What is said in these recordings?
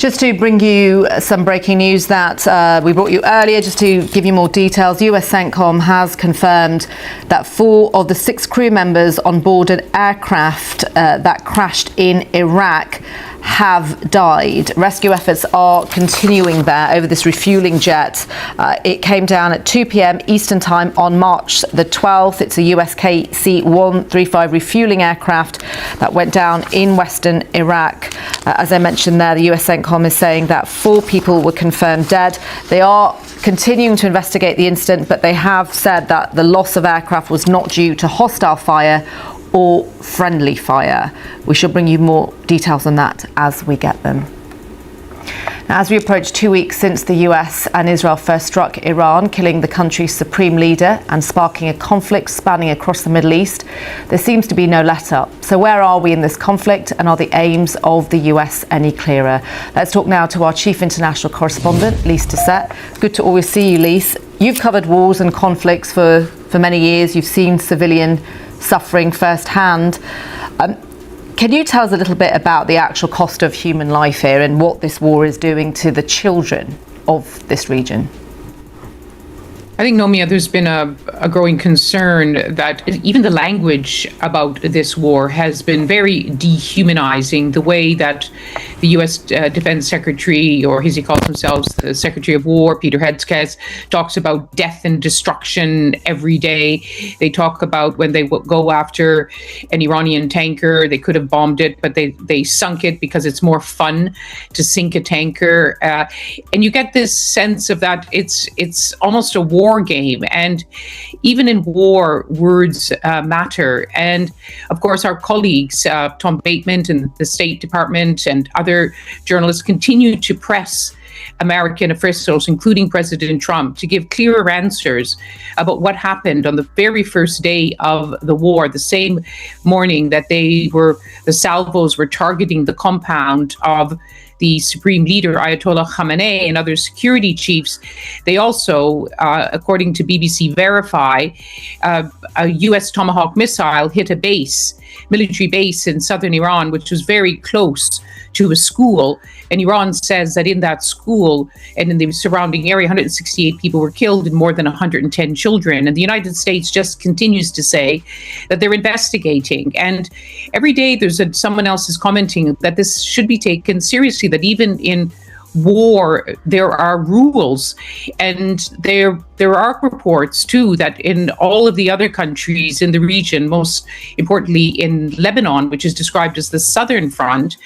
Just to bring you some breaking news that we brought you earlier, just to give you more details, US CENTCOM has confirmed that 4 of the 6 crew members on board an aircraft that crashed in Iraq have died. Rescue efforts are continuing there over this refueling jet. It came down at 2 p.m. Eastern Time on March the 12th. It's a US KC-135 refueling aircraft that went down in western Iraq. As I mentioned there, the US CENTCOM is saying that 4 people were confirmed dead. They are continuing to investigate the incident, but they have said that the loss of aircraft was not due to hostile fire or friendly fire. We shall bring you more details on that as we get them. Now, as we approach 2 weeks since the US and Israel first struck Iran, killing the country's supreme leader and sparking a conflict spanning across the Middle East, there seems to be no let-up. So where are we in this conflict, and are the aims of the US any clearer? Let's talk now to our chief international correspondent, Lise Doucet. Good to always see you, Lise. You've covered wars and conflicts for many years. You've seen civilian suffering firsthand. Can you tell us a little bit about the actual cost of human life here and what this war is doing to the children of this region? I think, Nomia, there's been a growing concern that even the language about this war has been very dehumanizing. The way that the U.S. Defense Secretary, or as he calls himself, the Secretary of War, Peter Hegseth, talks about death and destruction every day. They talk about when they go after an Iranian tanker, they could have bombed it, but they sunk it because it's more fun to sink a tanker. And you get this sense of that it's almost a war game, and even in war, words matter. And of course, our colleagues, Tom Bateman and the State Department and other journalists, continue to press American officials, including President Trump, to give clearer answers about what happened on the very first day of the war, the same morning that the salvos were targeting the compound of the supreme leader, Ayatollah Khamenei, and other security chiefs. They also, according to BBC Verify, a US Tomahawk missile hit a military base in southern Iran, which was very close to a school. And Iran says that in that school and in the surrounding area, 168 people were killed and more than 110 children. And the United States just continues to say that they're investigating. And every day someone else is commenting that this should be taken seriously, that even in war there are rules, and there are reports too that in all of the other countries in the region, most importantly in Lebanon, which is described as the Southern Front,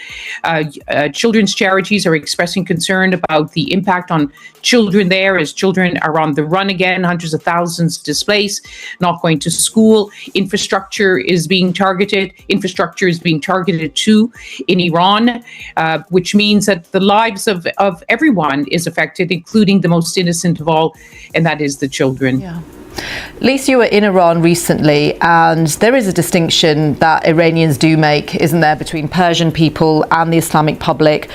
children's charities are expressing concern about the impact on children there, as children are on the run again, hundreds of thousands displaced, not going to school. Infrastructure is being targeted too in Iran, which means that the lives of everyone is affected, including the most innocent of all, and that is the children. Yeah. Lise, you were in Iran recently, and there is a distinction that Iranians do make, isn't there, between Persian people and the Islamic public.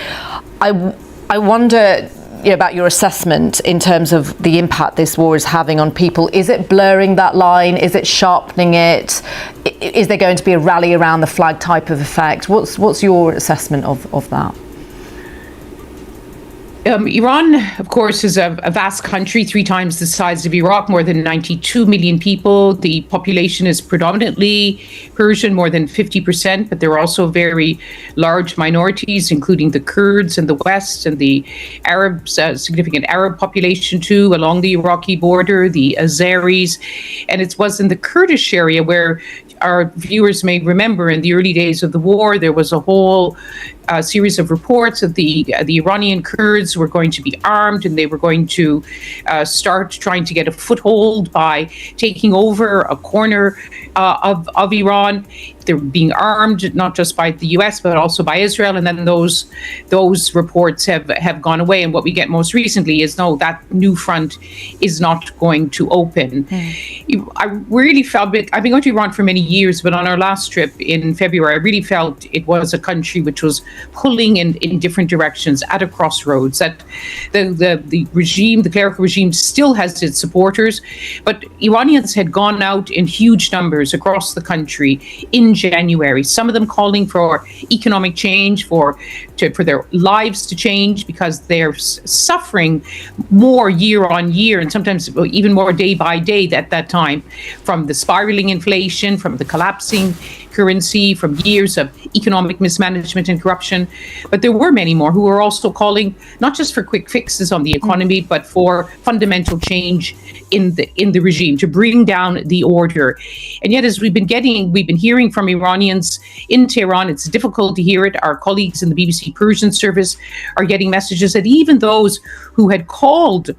I wonder about your assessment in terms of the impact this war is having on people. Is it blurring that line? Is it sharpening it? Is there going to be a rally around the flag type of effect? What's your assessment of that? Iran, of course, is a vast country, 3 times the size of Iraq, more than 92 million people. The population is predominantly Persian, more than 50%, but there are also very large minorities, including the Kurds in the west and the Arabs, significant Arab population too, along the Iraqi border, the Azeris. And it was in the Kurdish area where our viewers may remember in the early days of the war, there was a whole series of reports that the Iranian Kurds were going to be armed, and they were going to start trying to get a foothold by taking over a corner of Iran. They're being armed not just by the US but also by Israel, and then those reports have gone away. And what we get most recently is no, that new front is not going to open. I really felt I've been going to Iran for many years, but on our last trip in February, I really felt it was a country which was pulling in different directions at a crossroads. That the regime, the clerical regime, still has its supporters, but Iranians had gone out in huge numbers across the country in January. Some of them calling for economic change, for their lives to change, because they're suffering more year on year, and sometimes even more day by day at that time, from the spiraling inflation, from the collapsing currency, from years of economic mismanagement and corruption. But there were many more who were also calling not just for quick fixes on the economy, but for fundamental change in the regime, to bring down the order. And yet, as we've been hearing from Iranians in Tehran, it's difficult to hear it. Our colleagues in the BBC Persian service are getting messages that even those who had called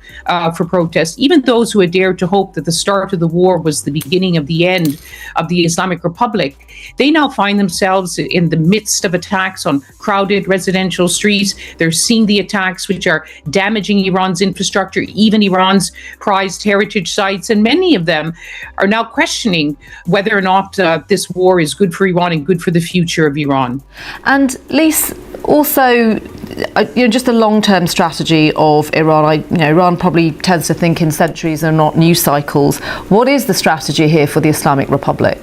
for protest, even those who had dared to hope that the start of the war was the beginning of the end of the Islamic Republic, they now find themselves in the midst of attacks on crowded residential streets. They're seeing the attacks which are damaging Iran's infrastructure, even Iran's prized heritage sites, and many of them are now questioning whether or not this war is good for Iran and good for the future of Iran. And Lise, also, just the long-term strategy of Iran. Iran probably tends to think in centuries and not news cycles. What is the strategy here for the Islamic Republic?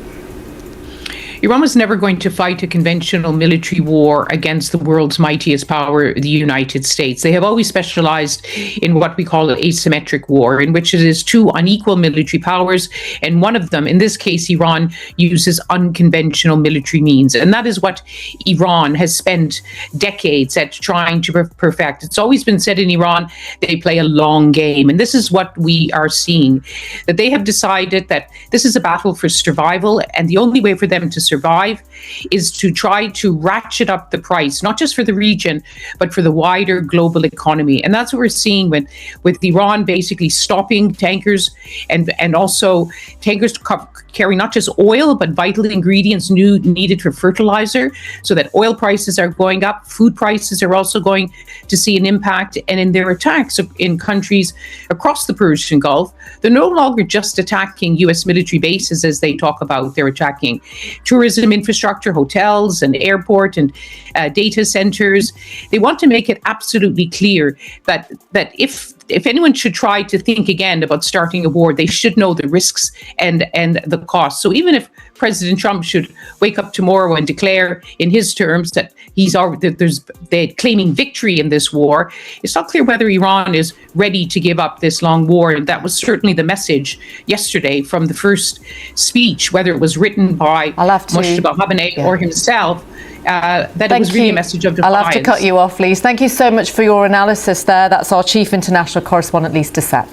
Iran was never going to fight a conventional military war against the world's mightiest power, the United States. They have always specialized in what we call an asymmetric war, in which it is two unequal military powers, and one of them, in this case Iran, uses unconventional military means. And that is what Iran has spent decades at trying to perfect. It's always been said in Iran, they play a long game. And this is what we are seeing, that they have decided that this is a battle for survival, and the only way for them to survive is to try to ratchet up the price, not just for the region, but for the wider global economy. And that's what we're seeing with Iran basically stopping tankers and also tankers carry not just oil, but vital ingredients needed for fertilizer, so that oil prices are going up, food prices are also going to see an impact. And in their attacks in countries across the Persian Gulf, they're no longer just attacking US military bases, as they talk about. They're attacking tourism infrastructure, hotels and airport and data centers. They want to make it absolutely clear that if anyone should try to think again about starting a war, they should know the risks and the costs. So even if President Trump should wake up tomorrow and declare in his terms that they're claiming victory in this war, it's not clear whether Iran is ready to give up this long war. And that was certainly the message yesterday from the first speech, whether it was written by Moshtaba Khamenei or himself. That it was really a message of defiance. I'll have to cut you off, Lise. Thank you so much for your analysis there. That's our chief international correspondent, Lise Doucette.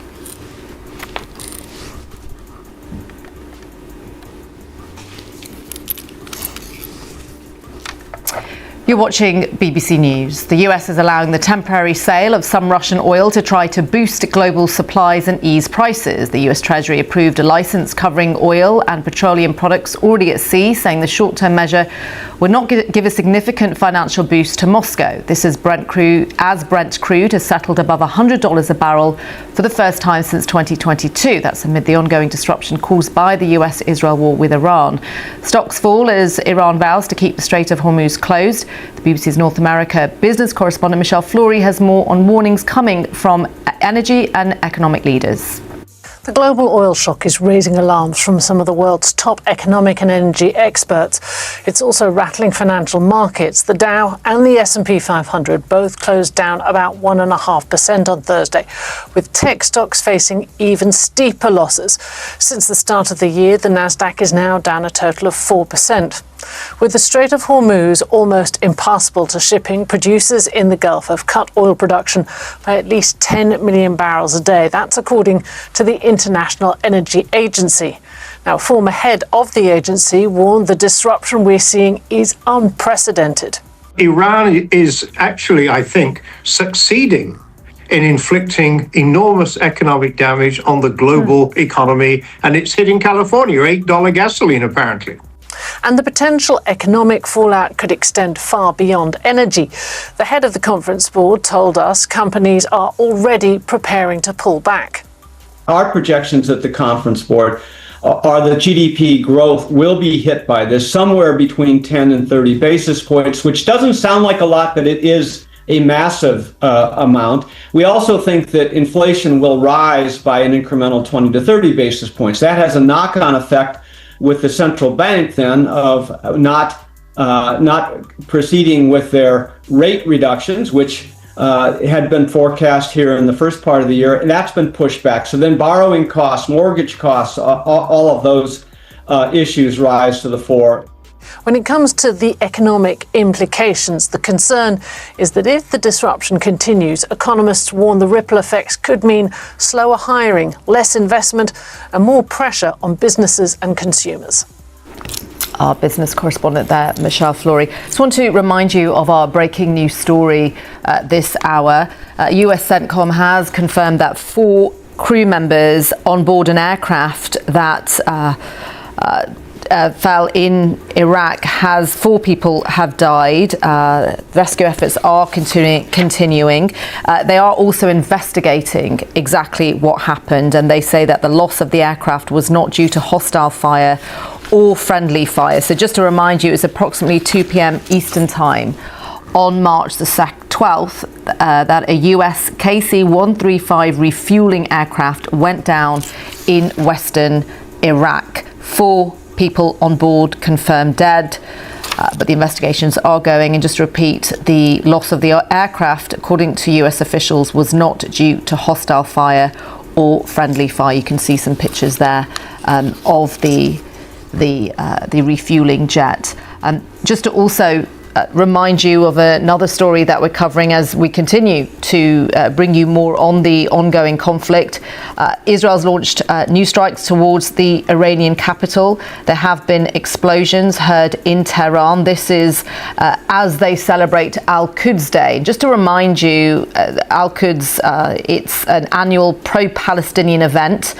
You're watching BBC News. The US is allowing the temporary sale of some Russian oil to try to boost global supplies and ease prices. The US Treasury approved a license covering oil and petroleum products already at sea, saying the short-term measure would not give a significant financial boost to Moscow. This is Brent crude has settled above $100 a barrel for the first time since 2022. That's amid the ongoing disruption caused by the US-Israel war with Iran. Stocks fall as Iran vows to keep the Strait of Hormuz closed. The BBC's North America business correspondent Michelle Fleury has more on warnings coming from energy and economic leaders. The global oil shock is raising alarms from some of the world's top economic and energy experts. It's also rattling financial markets. The Dow and the S&P 500 both closed down about 1.5% on Thursday, with tech stocks facing even steeper losses. Since the start of the year, the Nasdaq is now down a total of 4%. With the Strait of Hormuz almost impassable to shipping, producers in the Gulf have cut oil production by at least 10 million barrels a day. That's according to the International Energy Agency. Now, a former head of the agency warned the disruption we're seeing is unprecedented. Iran is actually, I think, succeeding in inflicting enormous economic damage on the global economy, and it's hitting California, $8 gasoline apparently. And the potential economic fallout could extend far beyond energy. The head of the conference board told us companies are already preparing to pull back. Our projections at the conference board are the GDP growth will be hit by this, somewhere between 10 and 30 basis points, which doesn't sound like a lot, but it is a massive amount. We also think that inflation will rise by an incremental 20 to 30 basis points. That has a knock-on effect with the central bank then of not proceeding with their rate reductions, which had been forecast here in the first part of the year, and that's been pushed back. So then borrowing costs, mortgage costs, all of those issues rise to the fore. When it comes to the economic implications, the concern is that if the disruption continues, economists warn the ripple effects could mean slower hiring, less investment, and more pressure on businesses and consumers. Our business correspondent there, Michelle Flory. Just want to remind you of our breaking news story this hour. US CENTCOM has confirmed that 4 crew members on board an aircraft that fell in Iraq 4 people have died. Rescue efforts are continuing. They are also investigating exactly what happened, and they say that the loss of the aircraft was not due to hostile fire or friendly fire. So just to remind you, it was approximately 2 p.m. Eastern Time on March the 12th that a US KC-135 refueling aircraft went down in western Iraq. 4 people on board confirmed dead, but the investigations are going. And just to repeat, the loss of the aircraft, according to US officials, was not due to hostile fire or friendly fire. You can see some pictures there of the refueling jet. Just to also remind you of another story that we're covering as we continue to bring you more on the ongoing conflict. Israel's launched new strikes towards the Iranian capital. There have been explosions heard in Tehran. This is as they celebrate Al-Quds Day. Just to remind you, Al-Quds, it's an annual pro-Palestinian event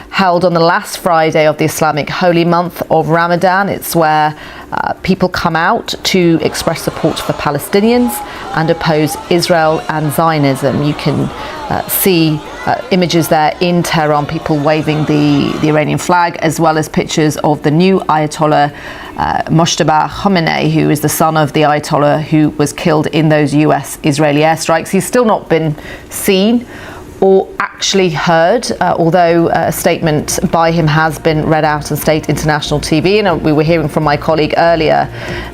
held on the last Friday of the Islamic holy month of Ramadan. It's where people come out to express support for Palestinians and oppose Israel and Zionism. You can see images there in Tehran, people waving the Iranian flag, as well as pictures of the new Ayatollah Mojtaba Khamenei, who is the son of the Ayatollah who was killed in those US-Israeli airstrikes. He's still not been seen or actually heard, although a statement by him has been read out on State International TV. And we were hearing from my colleague earlier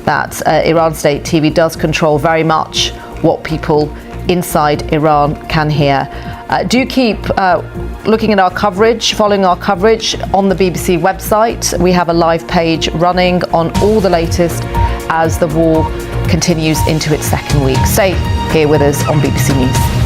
that Iran State TV does control very much what people inside Iran can hear. Do keep looking at our coverage, following our coverage on the BBC website. We have a live page running on all the latest as the war continues into its second week. Stay here with us on BBC News.